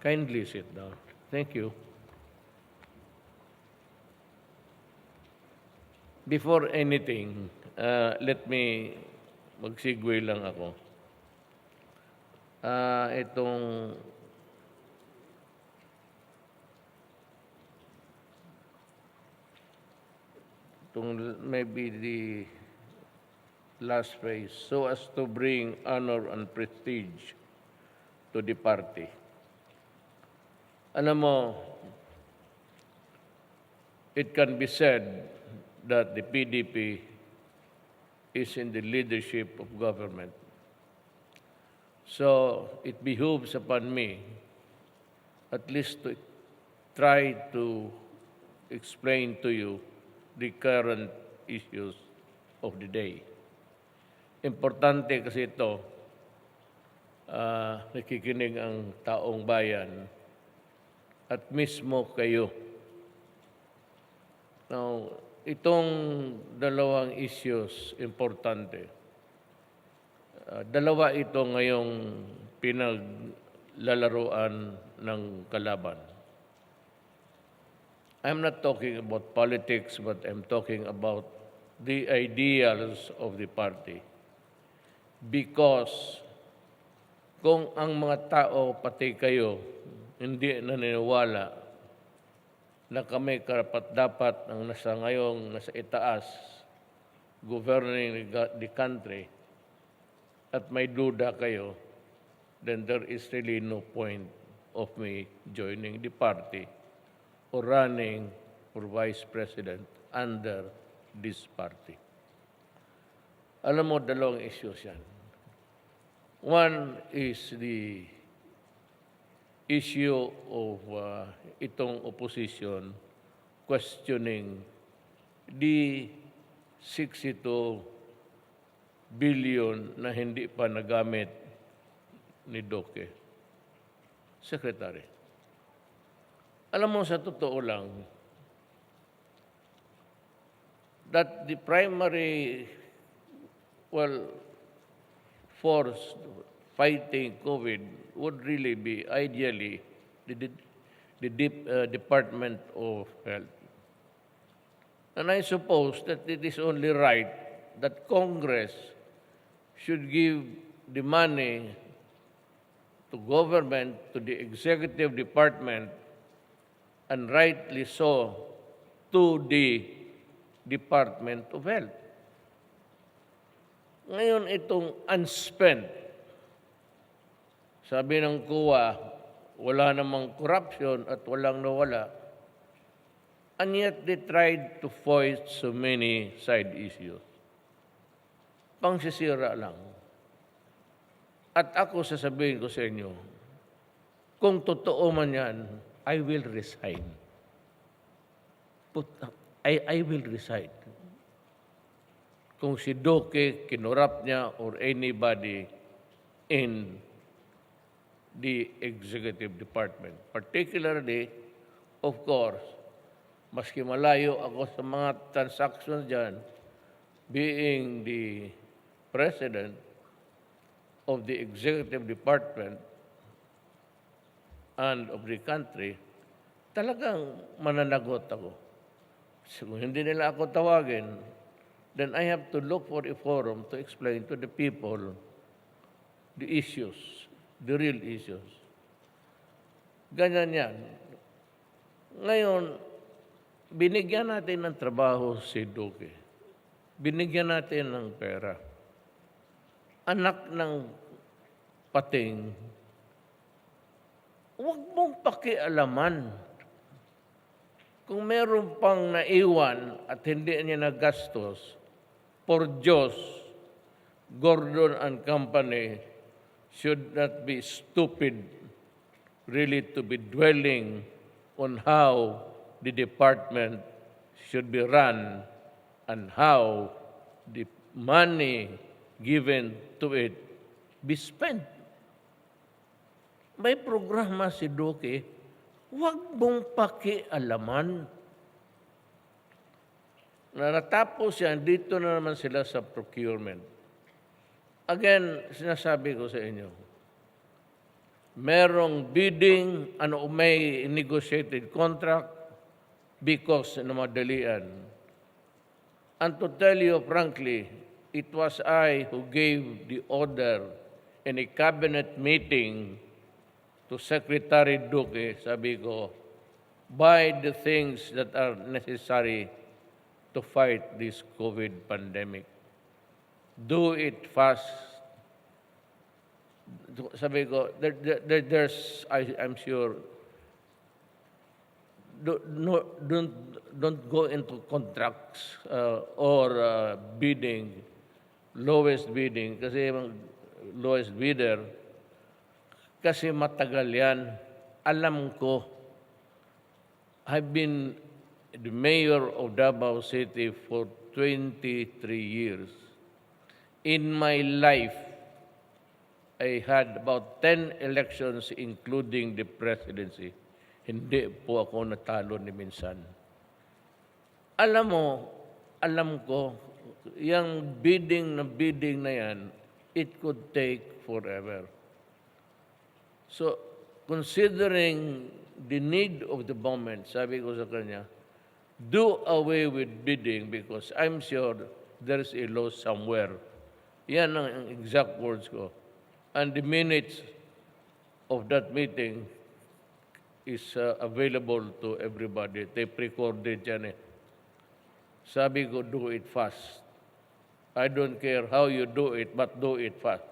Kindly sit down. Thank you. Before anything, let me mag-segue lang ako. Itong maybe the last phrase, so as to bring honor and prestige to the party. Alam mo, it can be said that the PDP is in the leadership of government. So it behooves upon me at least to try to explain to you the current issues of the day. Importante kasi ito, nakikinig ang taong bayan at mismo kayo. Now, itong dalawang issues, importante. Dalawa ito ngayong pinaglalaruan ng kalaban. I'm not talking about politics, but I'm talking about the ideals of the party. Because kung ang mga tao, pati kayo, hindi naniniwala na kami karapat-dapat ang nasa itaas, governing the country, at may duda kayo, then there is really no point of me joining the party or running for vice president under this party. Alam mo, dalawang issues yan. One is the issue of itong opposition questioning the 62 billion na hindi pa nagamit ni Duque, Secretary. Alam mo, sa totoo lang, that the primary, force fighting COVID would really be, ideally, the Department of Health. And I suppose that it is only right that Congress should give the money to government, to the executive department, and rightly so, to the Department of Health. Ngayon, itong unspent, sabi ng COA, wala namang corruption at walang nawala, and yet they tried to foist so many side issues. Pangsisira lang. At ako sasabihin ko sa inyo, kung totoo man yan, I will resign. I will resign. Kung si Duque, kinurap niya, or anybody in the executive department. Particularly, of course, maski malayo ako sa mga transactions dyan, being the president of the executive department and of the country, talagang mananagot ako. So, kung hindi nila ako tawagin, then I have to look for a forum to explain to the people the issues, the real issues. Ganyan yan. Ngayon, binigyan natin ng trabaho si Duque. Binigyan natin ng pera. Anak ng pating, huwag mong pakialaman. Kung meron pang naiwan at hindi niya nagastos, for Diyos, Gordon and Company should not be stupid really to be dwelling on how the department should be run and how the money given to it be spent. May programa si Duque, huwag mong pakialaman. Na natapos yan, dito na naman sila sa procurement. Again, sinasabi ko sa inyo, merong bidding, may negotiated contract because na madalian. And to tell you frankly, it was I who gave the order in a cabinet meeting to Secretary Duque, sabi ko, buy the things that are necessary to fight this COVID pandemic. Do it fast. Sabi ko, I'm sure, don't go into contracts or bidding, lowest bidding, kasi lowest bidder, kasi matagal yan. Alam ko, I've been the mayor of Davao City for 23 years. In my life, I had about 10 elections including the presidency. Hindi po ako natalo ni minsan. Alam ko, yung bidding na yan, it could take forever. So, considering the need of the moment, sabi ko sa kanya, do away with bidding because I'm sure there's a law somewhere. Yan ang exact words ko. And the minutes of that meeting is available to everybody. Tape recorded yan eh. Sabi ko, do it fast. I don't care how you do it, but do it fast.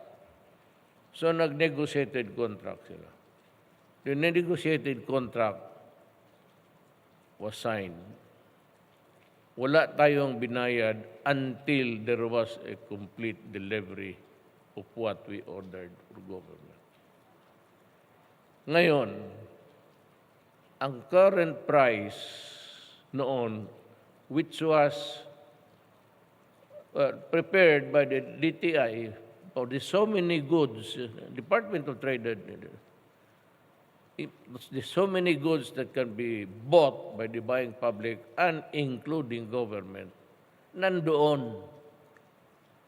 So, nag-negotiated contract sila. The negotiated contract was signed. Wala tayong binayad until there was a complete delivery of what we ordered for government. Ngayon, ang current price noon, which was prepared by the DTI for the so many goods, Department of Trade, there's so many goods that can be bought by the buying public and including government, nandoon.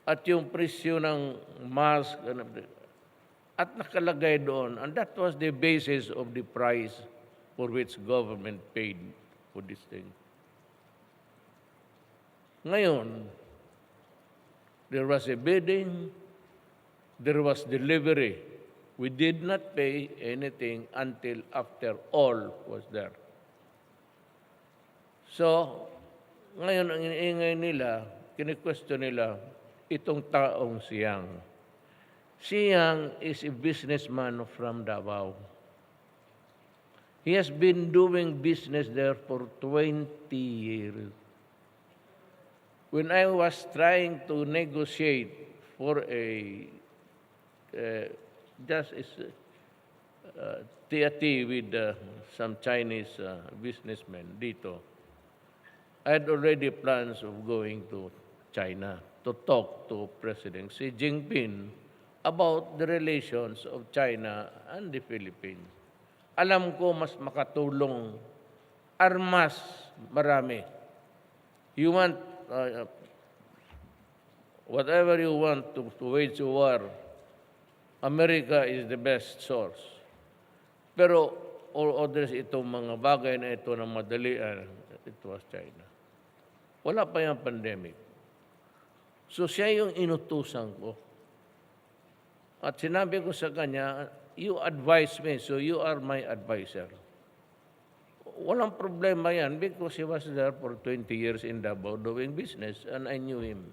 At yung presyo ng mask, at nakalagay doon, and that was the basis of the price for which government paid for this thing. Ngayon, there was a bidding, there was delivery. We did not pay anything until after all was there. So, ngayon ang iniingay nila, kini-question nila, itong taong Siyang. Siyang is a businessman from Davao. He has been doing business there for 20 years. When I was trying to negotiate for just tea with some Chinese businessmen dito, I had already plans of going to China to talk to President Xi Jinping about the relations of China and the Philippines. Alam ko mas makatulong, armas, marami. You want, whatever you want to wage war, America is the best source. Pero all others, itong mga bagay na ito na madalian, it was China. Wala pa yung pandemic. So siya yung inutusan ko. At sinabi ko sa kanya, you advise me, so you are my advisor. Walang problema yan because he was there for 20 years in Davao doing business and I knew him.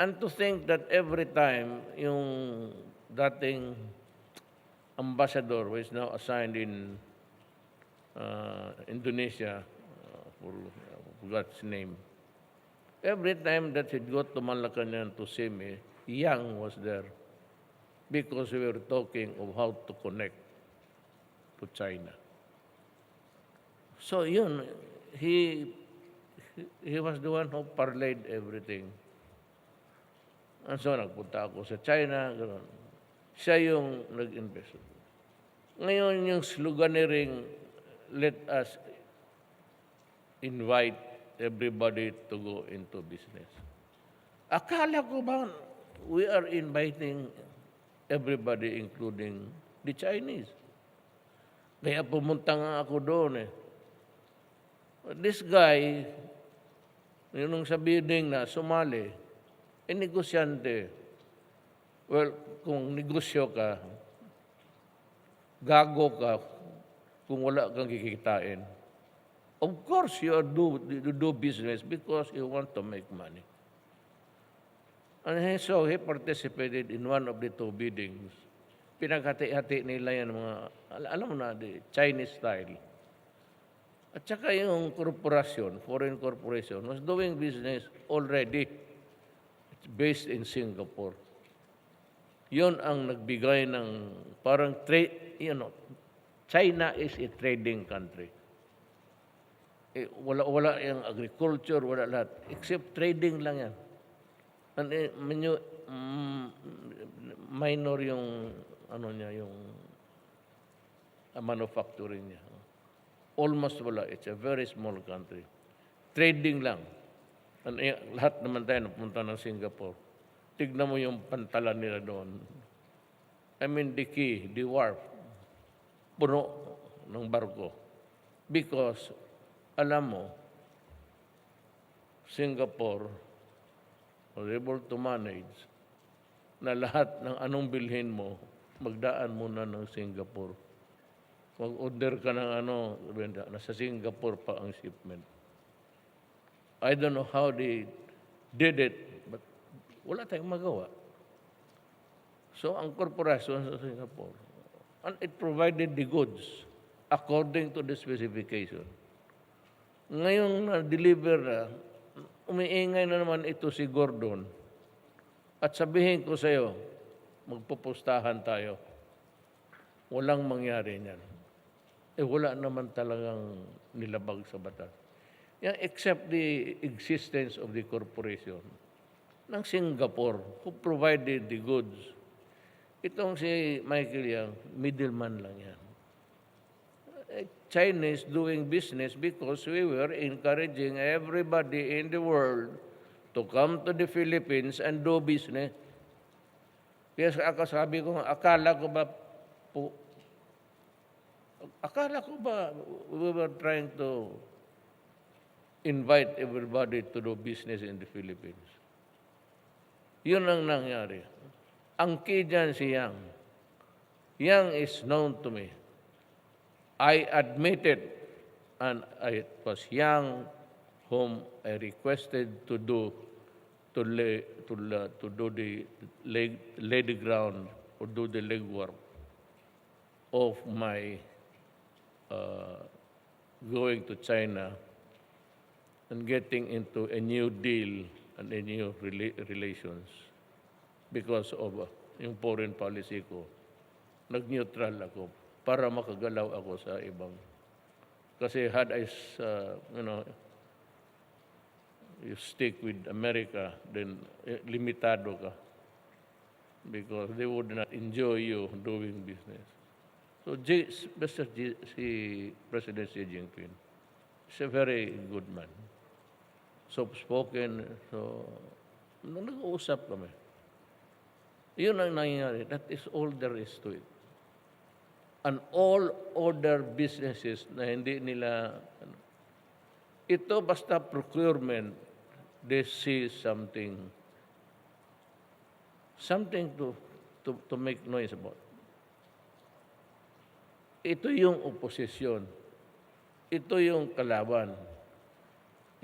And to think that every time yung dating ambassador who is now assigned in Indonesia, forgot his name, every time that he'd go to Malacanang to see me, Yang was there because we were talking of how to connect to China. So yun, he was the one who parlayed everything. And so nagpunta ako sa China, gano'n. Siya yung nag-invest. Ngayon yung sloganeering, let us invite everybody to go into business. Akala ko ba we are inviting everybody including the Chinese. Kaya pumunta nga ako doon eh. This guy, yung sa bidding na sumali, negosyante. Well, kung negosyo ka, gago ka kung wala kang kikitain. Of course, you do business because you want to make money. And so he participated in one of the two biddings. Pinaghati-hati nila yan mga, alam mo na, the Chinese style. At saka yung corporation, foreign corporation, was doing business already. It's based in Singapore. Yun ang nagbigay ng parang trade, China is a trading country. Wala yung agriculture, wala lahat. Except trading lang yan. And minor yung yung manufacturing niya. Almost wala. It's a very small country. Trading lang. And lahat naman tayo napunta ng Singapore. Tignan mo yung pantalan nila doon. I mean, the quay, the wharf, puno ng barko. Because, alam mo, Singapore was able to manage na lahat ng anong bilhin mo, magdaan muna ng Singapore. Mag-order ka ng nasa Singapore pa ang shipment. I don't know how they did it, but wala tayong magawa. So, ang korporasyon sa Singapore, and it provided the goods according to the specification. Ngayong na-deliver na, umiingay na naman ito si Gordon. At sabihin ko sa iyo, magpupustahan tayo. Walang mangyari niyan. Wala naman talagang nilabag sa batas. Except the existence of the corporation ng Singapore who provided the goods. Itong si Michael Yang, middleman lang yan. Chinese doing business because we were encouraging everybody in the world to come to the Philippines and do business. Kaya sabi ko, akala ko ba we were trying to invite everybody to do business in the Philippines? Yun ang nangyari. Ang key dyan si Yang. Yang is known to me. I admitted, and it was Yang whom I requested to lay the ground or do the legwork of my going to China and getting into a new deal and a new relations because of yung foreign policy ko. Nag-neutral ako para makagalaw ako sa ibang. Kasi had I, you stick with America, then limitado ka. Because they would not enjoy you doing business. So President Xi Jinping is a very good man. Soft-spoken. So, nag-uusap kami. Yun ang nangyayari. That is all there is to it. And all other businesses na hindi nila, ito basta procurement, they see something to make noise about. Ito yung oposisyon. Ito yung kalaban.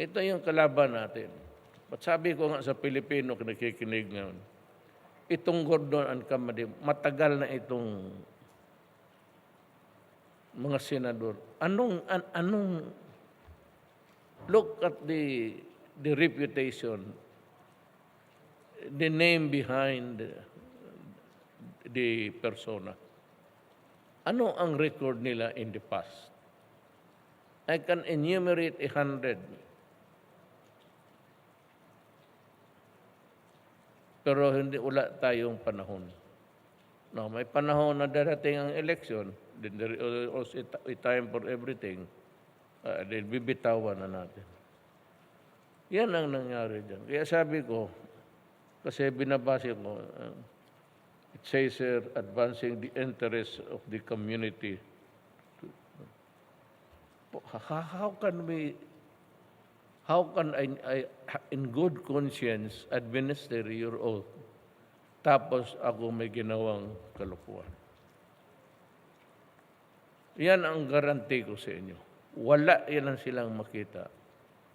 Ito yung kalaban natin. At sabi ko nga sa Pilipino, nakikinig ngayon, itong Gordon and Kamadi, matagal na itong mga senador. Look at the reputation, the name behind the persona. Ano ang record nila in the past? I can enumerate 100. Pero wala tayong panahon. No, may panahon na darating ang election, then there is also a time for everything. Then bibitawan na natin. Yan ang nangyari dyan. Kaya sabi ko, kasi binabase ko, It says here, advancing the interests of the community. How can I in good conscience, administer your oath, tapos ako may ginawang kalokohan? Yan ang garanti ko sa inyo. Wala yan ang silang makita.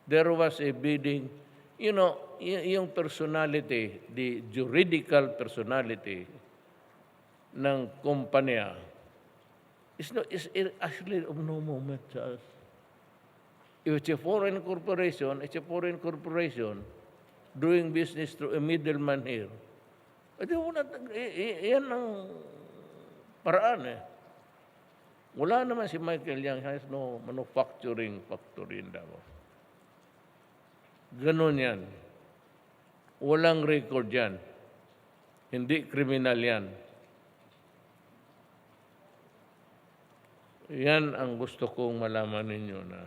There was a bidding, yung personality, the juridical personality ng kumpanya is actually of no moment sa us. If it's a foreign corporation, it's a foreign corporation doing business through a middleman here. Yan ang paraan eh. Wala naman si Michael Yang has no manufacturing factory in Davao. Ganon yan. Walang record yan. Hindi kriminal yan. Yan ang gusto kong malaman ninyo na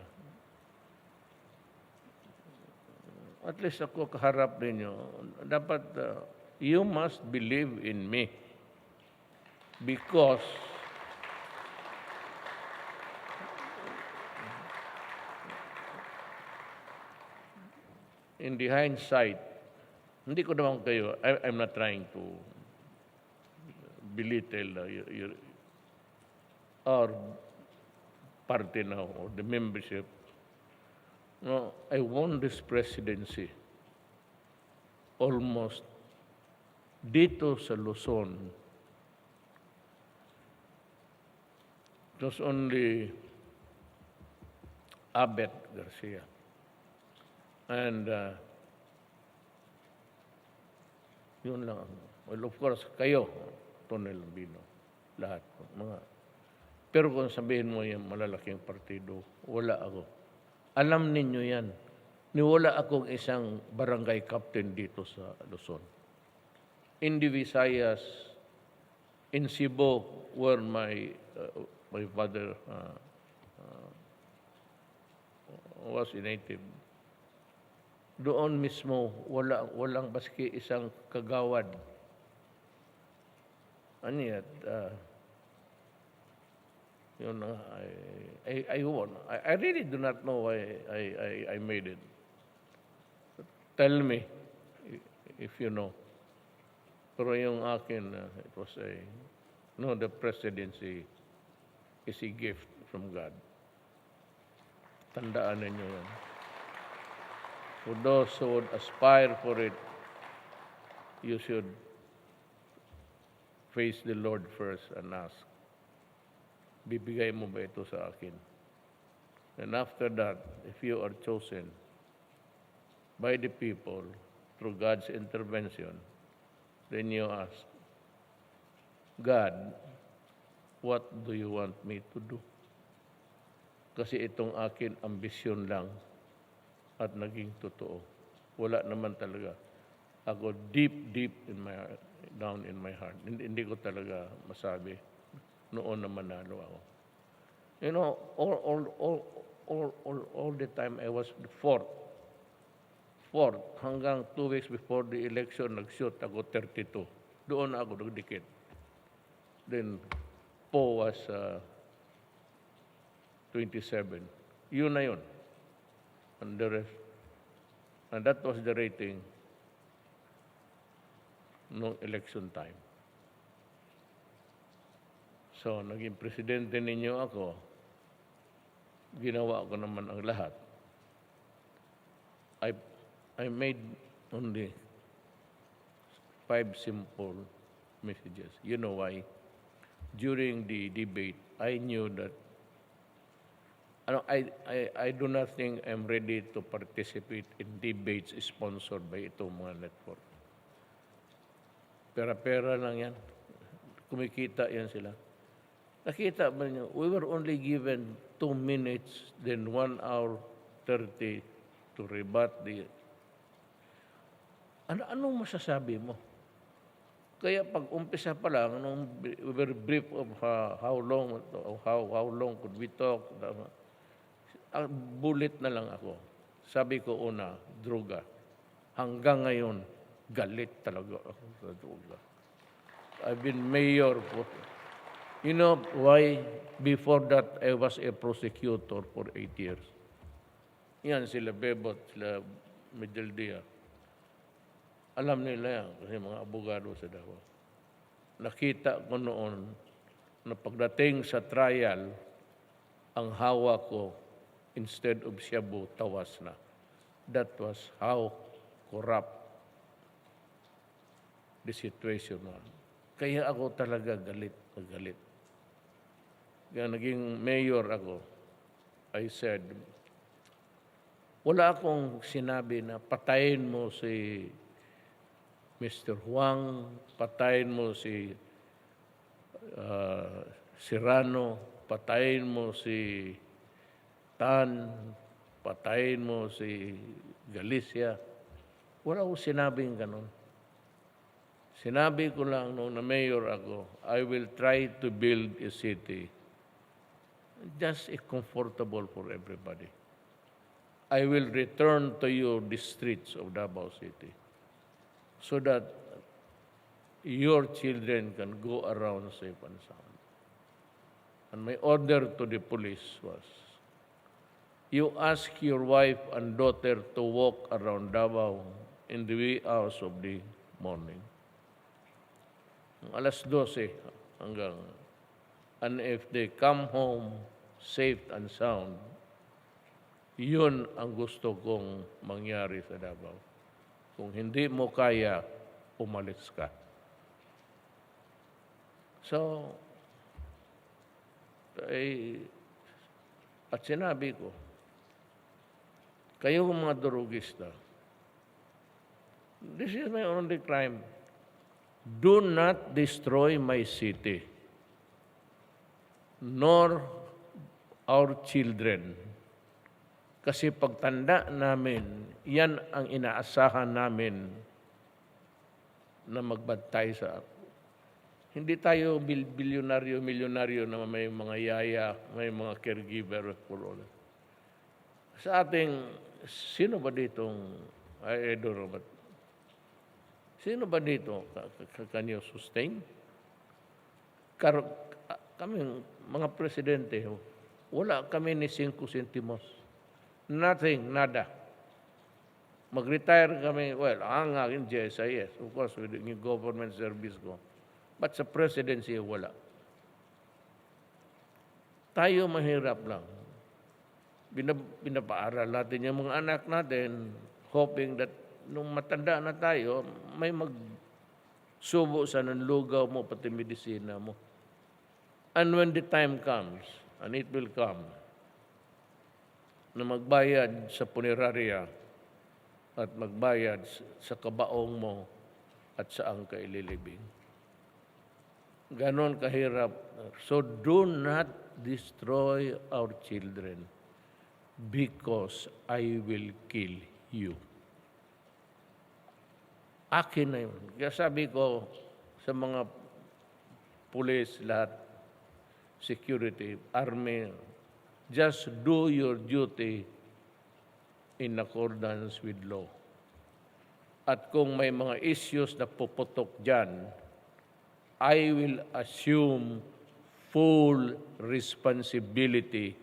at least ako kaharap ninyo. Dapat you must believe in me because in the hindsight, hindi ko naman kayo, I'm not trying to belittle our party now or the membership. No, I won this presidency almost dito sa Luzon. It was only Abet Garcia. And yun lang. Well, of course, kayo, Tonel Lambino, lahat. Pero kung sabihin mo yung malalaking partido, wala ako. Alam ninyo yan. Niwala akong isang barangay captain dito sa Luzon. In the Visayas, in Cebu, where my father was a native, doon mismo, walang baski isang kagawad. Ano yan? I won. I really do not know why I made it. Tell me if you know. Pero yung akin, it was the presidency is a gift from God. Tandaan ninyo yan. For those who would aspire for it, you should face the Lord first and ask, bibigay mo ba ito sa akin? And after that, if you are chosen by the people through God's intervention, then you ask, God, what do you want me to do? Kasi itong akin ambisyon lang at naging totoo. Wala naman talaga. Ako deep in my heart, down in my heart. Hindi ko talaga masabi. Noon na manalo ako. All the time I was the fourth. Hanggang 2 weeks before the election, nag-shoot ako 32. Doon ako nagdikit. Then, Po was 27. Yun na yun. And the rest. And that was the rating noong election time. So, naging presidente ninyo ako, ginawa ko naman ang lahat. I made only 5 simple messages. You know why? During the debate, I knew that I do not think I'm ready to participate in debates sponsored by itong mga network. Pera-pera lang yan. Kumikita yan sila. Nakita ba niyo? We were only given 2 minutes, then 1 hour 30 to rebut the... Anong masasabi mo? Kaya pag umpisa pa lang, nung we were brief of how long could we talk, bullet na lang ako. Sabi ko una, droga. Hanggang ngayon, galit talaga ako sa droga. I've been mayor for, you know why? Before that, I was a prosecutor for 8 years. Yan, sila Bebot, sila Medeldia. Alam nila yan, kasi mga abogado sa Davao. Nakita ko noon na pagdating sa trial, ang hawa ko, instead of shabu, tawas na. That was how corrupt the situation was. Kaya ako talaga galit. Kaya naging mayor ako, I said, wala akong sinabi na patayin mo si Mr. Huang, patayin mo si Serrano, patayin mo si Tan, patayin mo si Galicia. Wala akong sinabing ganun. Sinabi ko lang nung na mayor ako, I will try to build a city just comfortable for everybody. I will return to you the streets of Davao City so that your children can go around safe and sound. And my order to the police was, you ask your wife and daughter to walk around Davao in the wee hours of the morning. Alas 12 hanggang, and if they come home safe and sound, yun ang gusto kong mangyari sa Davao. Kung hindi mo kaya, umalis ka. So, at sinabi ko, kayo mga durugista, this is my only crime. Do not destroy my city, nor our children. Kasi pagtanda namin, yan ang inaasahan namin na magbantay sa. Hindi tayo bilyonaryo, milyonaryo na may mga yaya, may mga caregiver for all. Sa ating, sino ba ditong, I don't know, but sino ba dito kanyo sustain? Kami, mga presidente, wala kami ni 5 centimos. Nothing, nada. Mag-retire kami, well, ang aking GSIS, of course, with the government service ko. But sa presidency, wala. Tayo mahirap lang. Pinapaaral natin yung mga anak natin, hoping that nung matanda na tayo, may magsubo sa nanlugaw mo, pati medisina mo. And when the time comes, and it will come, na magbayad sa punerarya at magbayad sa kabaong mo at saan ka ililibing. Ganon kahirap. So do not destroy our children because I will kill you. Akin na yun. Kaya sabi ko sa mga pulis, lahat, security, army, just do your duty in accordance with law. At kung may mga issues na puputok dyan, I will assume full responsibility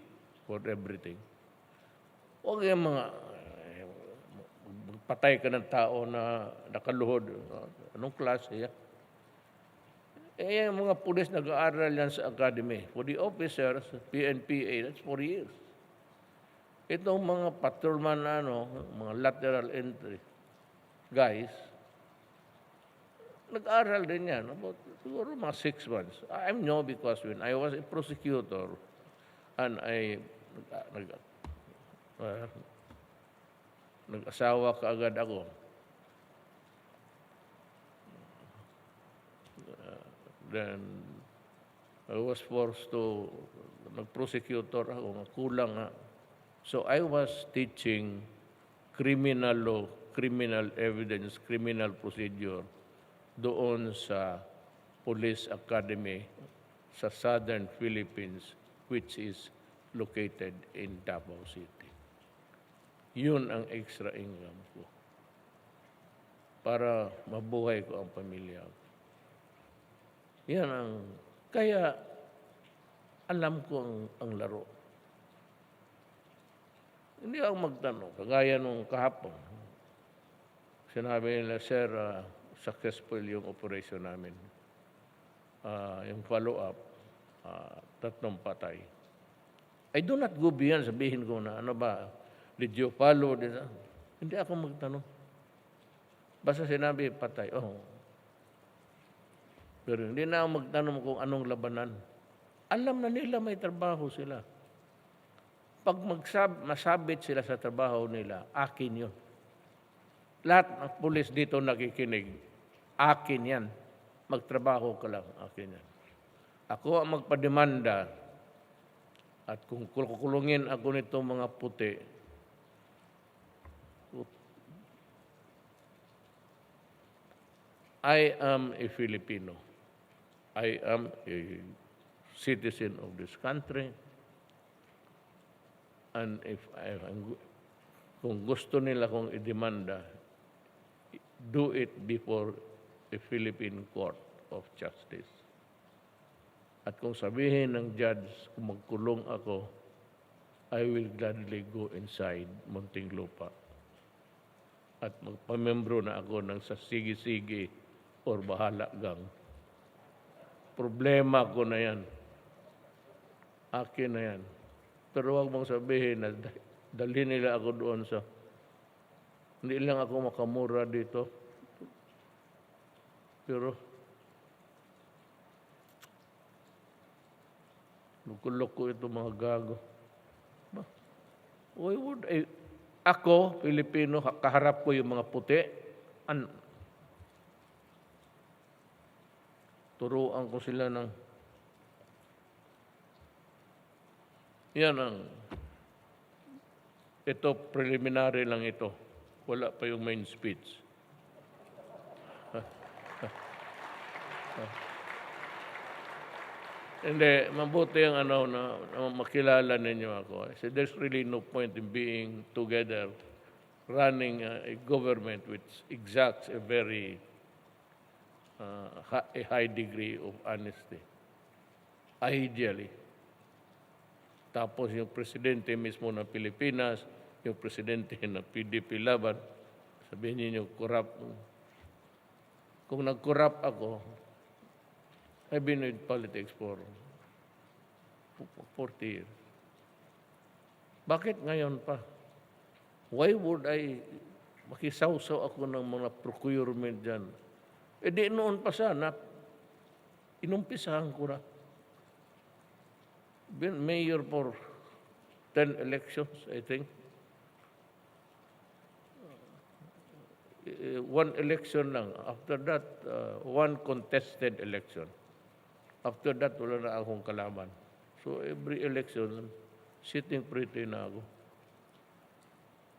for everything. Huwag yung mga patay ka ng tao na nakaluhod. Anong klase yan? Yung mga pulis nag-aaral yan sa academy. For the officers, PNPA, that's 4 years. Itong mga patrolman, mga lateral entry guys, nag-aaral din yan. About, siguro mga 6 months. I know because when I was a prosecutor and nag-asawa kaagad ako. Then, I was forced to, nag-prosecutor ako, kulang nga. So, I was teaching criminal law, criminal evidence, criminal procedure doon sa Police Academy sa Southern Philippines, which is located in Davao City. Yun ang extra income ko para mabuhay ko ang pamilya ko. Yan ang, kaya alam ko ang laro. Hindi ako magtanong, kagaya nung kahapon. Sinabi nila, sir, successful yung operation namin. Yung follow-up, 3 patay. I do not go beyond, sabihin ko na, ano ba, did you follow? Hindi ako magtanong. Basta sinabi, patay. Oh. Pero hindi na ako magtanong kung anong labanan. Alam na nila may trabaho sila. Pag masabit sila sa trabaho nila, akin yun. Lahat ng pulis dito nakikinig, akin yan. Magtrabaho ka lang, akin yan. Ako ang magpademanda at kung kukulungin ako nito mga puti, I am a Filipino. I am a citizen of this country. And kung gusto nila kong idemanda, do it before a Philippine Court of Justice. At kung sabihin ng judge kung magkulong ako, I will gladly go inside Muntinlupa at magpamembro na ako ng sa sige-sige or bahala gang. Problema ko na yan. Akin na yan. Pero huwag mong sabihin na dalhin nila ako doon sa... Hindi lang ako makamura dito. Pero... Lukuloko ito mga gago. Why would I... Ako, Pilipino, kaharap ko yung mga puti. Turuan ko sila ng... Yan ang... Ito, preliminary lang ito. Wala pa yung main speech. Hindi, mabuti ang na makilala ninyo ako. So there's really no point in being together running a government which exacts a very a high degree of honesty. Ideally. Tapos yung presidente mismo ng Pilipinas, yung presidente ng PDP-Laban, sabihin niyo corrupt. Kung nag-corrupt ako, I've been in politics for 40 years. Bakit ngayon pa? Why would I makisawsaw ako ng mga procurement dyan? E di noon pa sana, inumpisahan ko na. Been mayor for 10 elections, I think. One election lang. After that, one contested election. After that, wala na akong kalaban. So every election, sitting pretty na ako.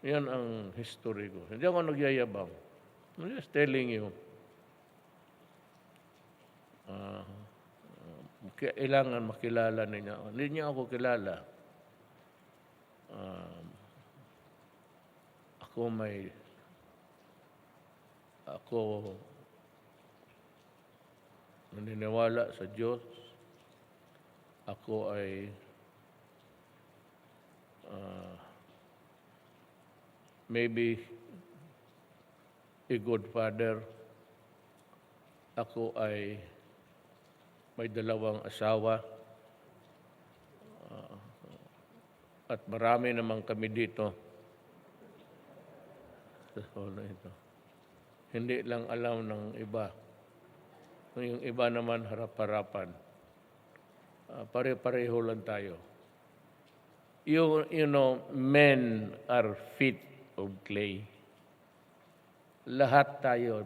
Yan ang history ko. Hindi ako nagyayabang. I'm just telling you. Kailangan makilala ninyo. Hindi niyo ako kilala. Ako naniniwala sa Diyos. Ako ay maybe a good father. Ako ay may 2 asawa. At marami naman kami dito. Hindi lang alam ng iba. Yung iba naman harap-harapan. Pare-pareho lang tayo. You know, men are fit of clay. Lahat tayo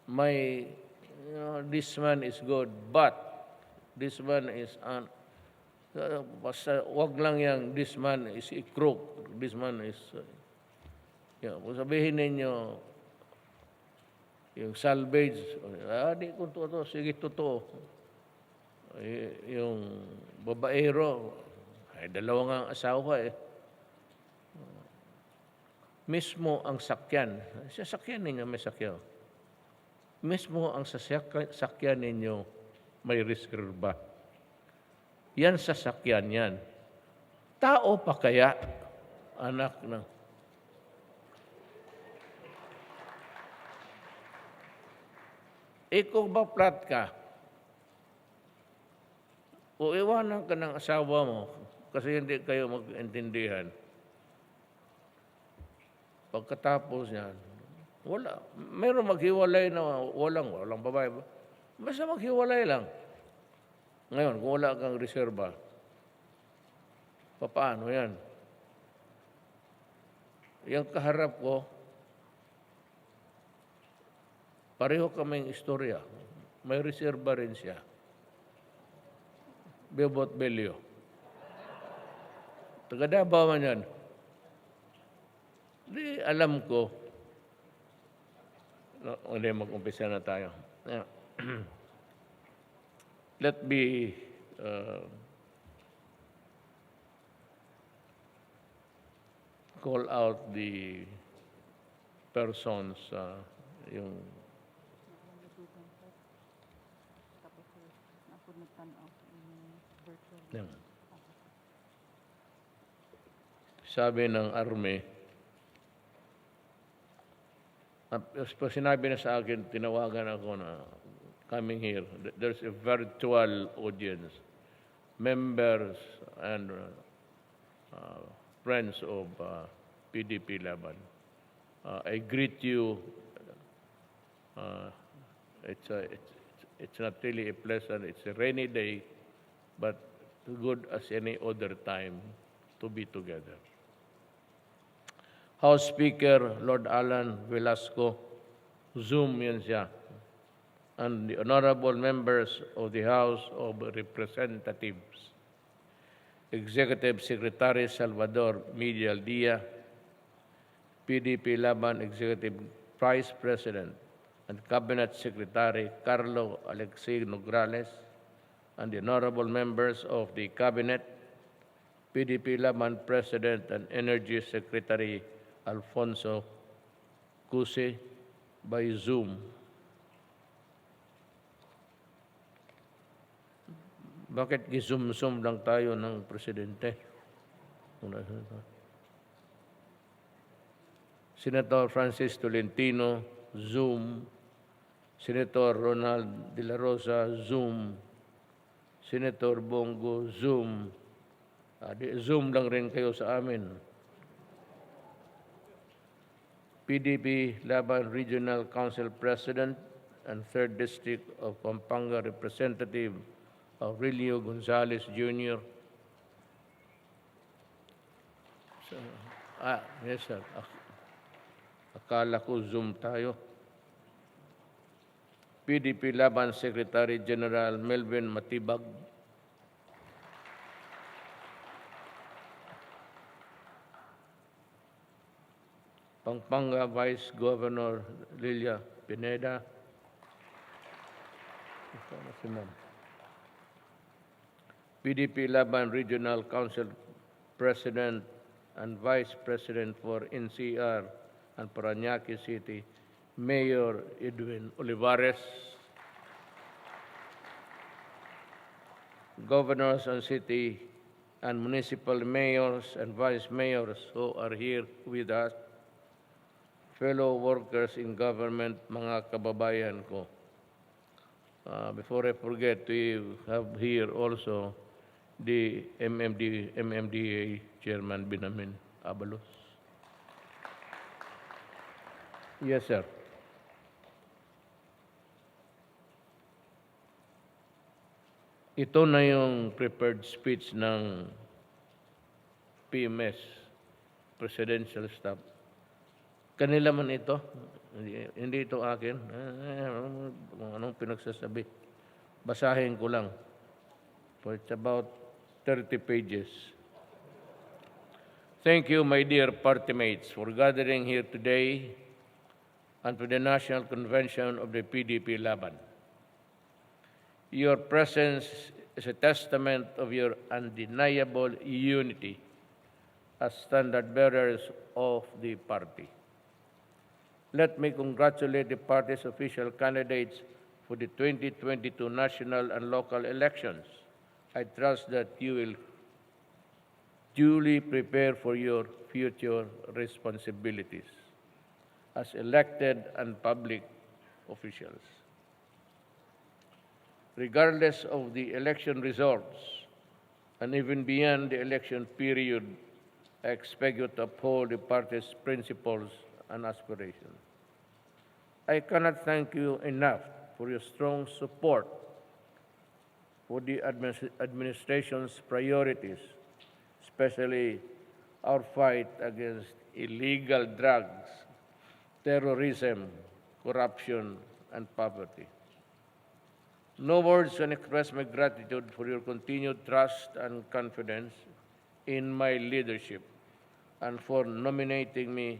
may this man is good, but this man is basta wag lang yang this man is a crook, this man is kung sabihin ninyo yung salvage, di kung totoo, sige totoo. Yung babaero, ay 2 nga asawa mismo ang sakyan. Sa sakyan ninyo may sakyan. mismo ang sasakyan ninyo may reserba. Yan sasakyan yan. Tao pa kaya, anak ng... Ikaw ba flat ka? O iwanan ka ng asawa mo kasi hindi kayo mag-intindihan. Pagkatapos yan, wala. Meron maghiwalay na walang babae. Basta maghiwalay lang. Ngayon, kung wala kang reserba, paano yan? Yung kaharap ko, pareho kaming istorya. May reserba rin siya. Bebot Belio. Taga Davao man yan. Di alam ko. Hindi, mag-umpisa na tayo. Let me call out the persons, yung sabi ng army, sinabi na sa akin, tinawagan ako na coming here, there's a virtual audience, members and friends of PDP-Laban. I greet you. It's not really a pleasant, it's a rainy day, but good as any other time to be together. House Speaker Lord Alan Velasco, Zoom yan siya, and the honorable members of the House of Representatives, Executive Secretary Salvador Medial Dia, PDP-Laban Executive Vice President and Cabinet Secretary Carlo Alexei Nograles, and the honorable members of the Cabinet, PDP-Laban President and Energy Secretary Alfonso Cuse by Zoom. Bakit gisum-sum lang tayo ng presidente? Senator Francis Tolentino, Zoom. Senator Ronald De La Rosa, Zoom. Senator Bongo, Zoom. Zoom lang rin kayo sa amin. PDP-Laban Regional Council President and 3rd District of Pampanga Representative Aurelio Gonzalez Jr. Yes sir. Akala ko Zoom tayo. PDP-Laban Secretary General Melvin Matibag. Pampanga Vice Governor Lilia Pineda. PDP-Laban Regional Council President and Vice President for NCR and Parañaque City, Mayor Edwin Olivares. Governors and city and municipal mayors and vice mayors who are here with us, fellow workers in government, mga kababayan ko. Before I forget, we have here also the MMDA Chairman Binamin Abalos. Yes, sir. Ito na yung prepared speech ng PMS, Presidential Staff. Kanila man ito, hindi ito akin. Anong pinagsasabi? Basahin ko lang. So it's about 30 pages. Thank you, my dear party mates, for gathering here today and to the National Convention of the PDP-Laban. Your presence is a testament of your undeniable unity as standard bearers of the party. Let me congratulate the party's official candidates for the 2022 national and local elections. I trust that you will duly prepare for your future responsibilities as elected and public officials. Regardless of the election results, and even beyond the election period, I expect you to uphold the party's principles and aspirations. I cannot thank you enough for your strong support for the administration's priorities, especially our fight against illegal drugs, terrorism, corruption, and poverty. No words can express my gratitude for your continued trust and confidence in my leadership and for nominating me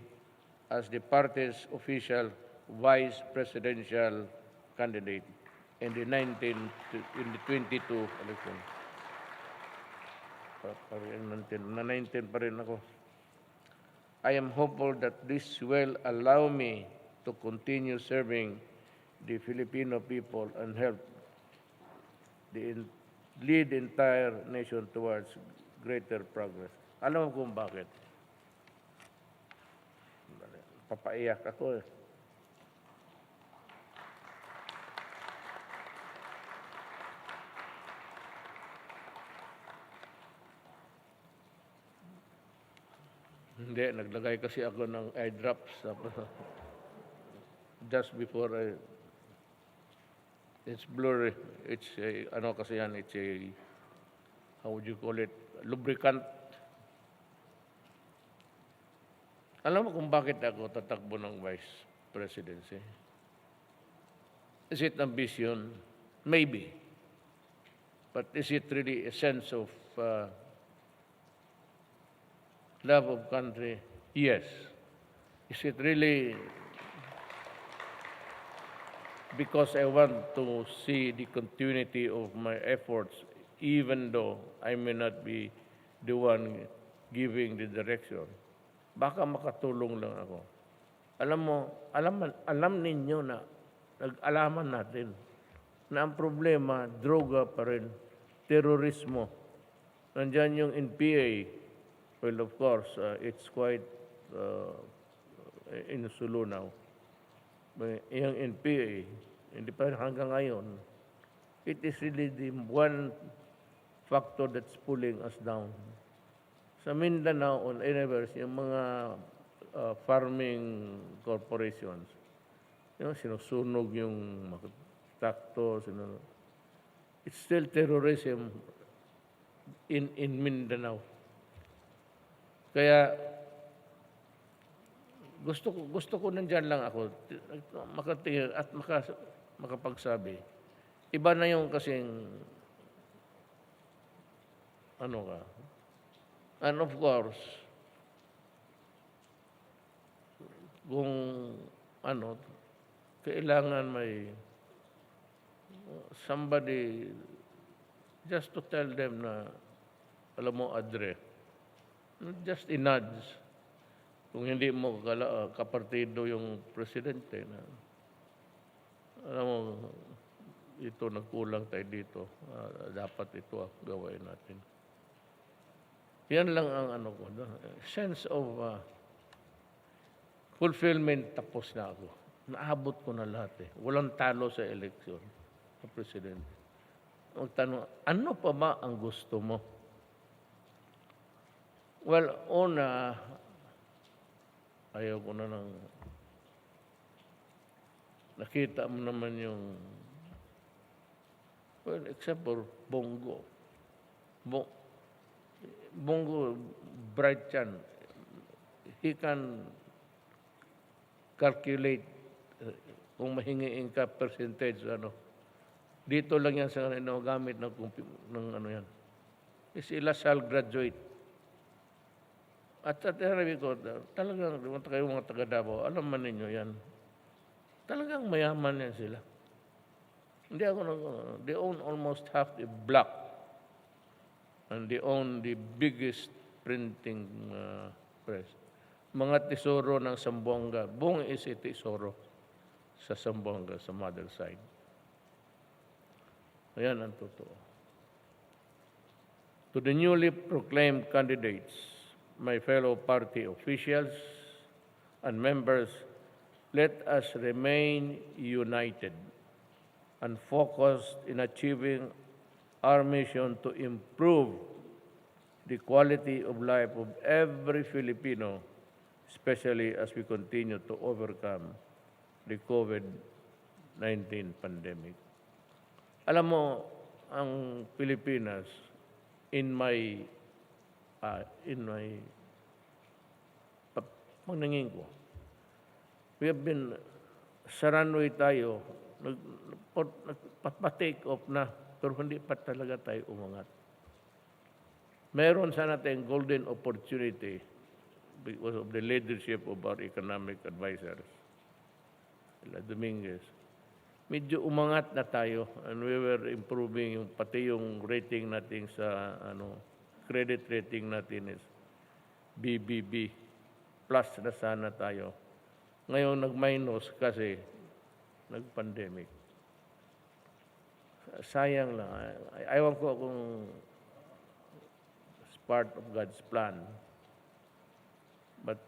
as the party's official vice presidential candidate in the 22 election. Na 19 pa rin ako. I am hopeful that this will allow me to continue serving the Filipino people and help lead the entire nation towards greater progress. Alam mo kung bakit? Papaiyak ako eh. Hindi, naglagay kasi ako ng eye drops just before it's blurry. It's a, ano kasi yan, it's a, how would you call it, lubricant. Alam mo kung bakit ako tatakbo ng vice presidency? Is it ambition? Maybe. But is it really a sense of love of country? Yes. Is it really because I want to see the continuity of my efforts even though I may not be the one giving the direction? Baka makatulong lang ako. Alam mo, alam ninyo na nag-alaman natin na ang problema, droga pa rin, terorismo. Nandyan yung NPA. Well, of course, it's quite inusulo now. Yung NPA, hindi pa hanggang ngayon, it is really the one factor that's pulling us down. Sa Mindanao, on anywhere, yung mga farming corporations, sinusunog yung mga takto, it's still terrorism in Mindanao. Kaya gusto ko nandyan lang ako makatingin at makapagsabi. Iba na yung kasing ano ka. And of course, kung kailangan may somebody just to tell them na alam mo, Adre, just i-nudge. Kung hindi mo kapartido yung presidente na alam mo, ito nagkulang tayo dito. Dapat ito gawain natin. Yan lang ang ko. Sense of fulfillment, tapos na ako. Naabot ko na lahat eh. Walang talo sa eleksyon ng presidente. Magtanong, ano pa ba ang gusto mo? Well, una, ayaw ko na ng nakita mo naman yung well, except for Bongo. Bongo, bright yan. He can calculate kung mahingiin ka percentage, Dito lang yan sa gamit ng yan. Si Lasal graduate. At sabi ko, talagang kayo mga taga-Davao, alam man ninyo yan. Talagang mayaman yan sila. Hindi ako they own almost half the block. And they own the biggest printing press. mga tesoro ng Zamboanga. Buong is tesoro sa Zamboanga, sa mother side. Ayan ang totoo. To the newly proclaimed candidates, my fellow party officials and members, let us remain united and focused in achieving our mission to improve the quality of life of every Filipino, especially as we continue to overcome the COVID-19 pandemic. Alam mo, ang Pilipinas, in my paningin ko, we have been, sa runway tayo, nagpa-take off na, pero hindi pa talaga tayo umangat. Meron sana tayong golden opportunity because of the leadership of our economic advisors, Dominguez. Medyo umangat na tayo and we were improving pati yung rating natin sa credit rating natin is BBB plus na sana tayo. Ngayon nag-minus kasi nag-pandemic. Sayang lang. Ayaw ko kung it's part of God's plan. But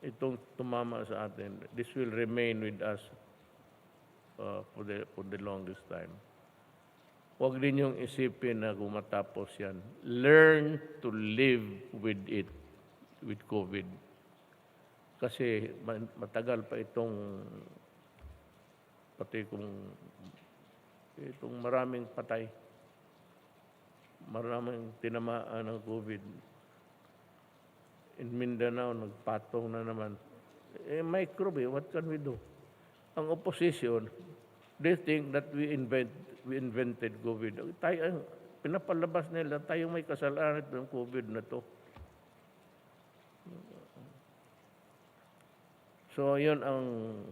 itong tumama sa atin, this will remain with us for the longest time. Huwag din yung isipin na kung matapos yan. Learn to live with it, with COVID. Kasi matagal pa pati itong maraming patay, maraming tinamaan ng COVID. In Mindanao, nagpatong na naman. Microbe, what can we do? Ang opposition, they think that we invented COVID. Tayo, pinapalabas nila, tayo may kasalanan ng COVID na to. So, yun ang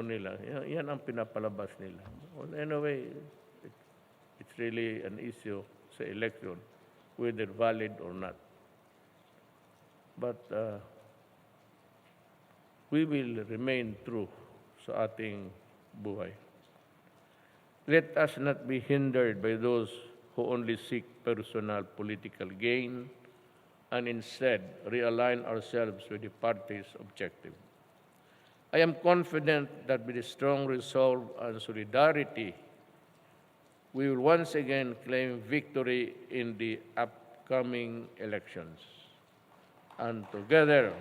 nila. Yan ang pinapalabas nila. Well, anyway, it's really an issue sa election, whether valid or not. But we will remain true sa ating buhay. Let us not be hindered by those who only seek personal political gain and instead realign ourselves with the party's objective. I am confident that with a strong resolve and solidarity, we will once again claim victory in the upcoming elections and together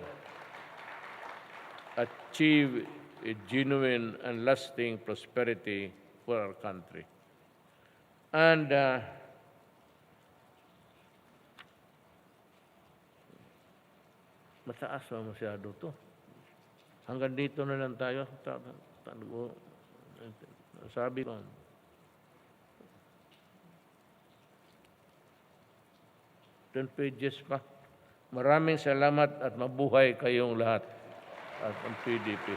achieve a genuine and lasting prosperity for our country. And mataas na masyado to. Hanggang dito na lang tayo. Sabi ko, 10 pages pa. Maraming salamat at mabuhay kayong lahat at ang PDP.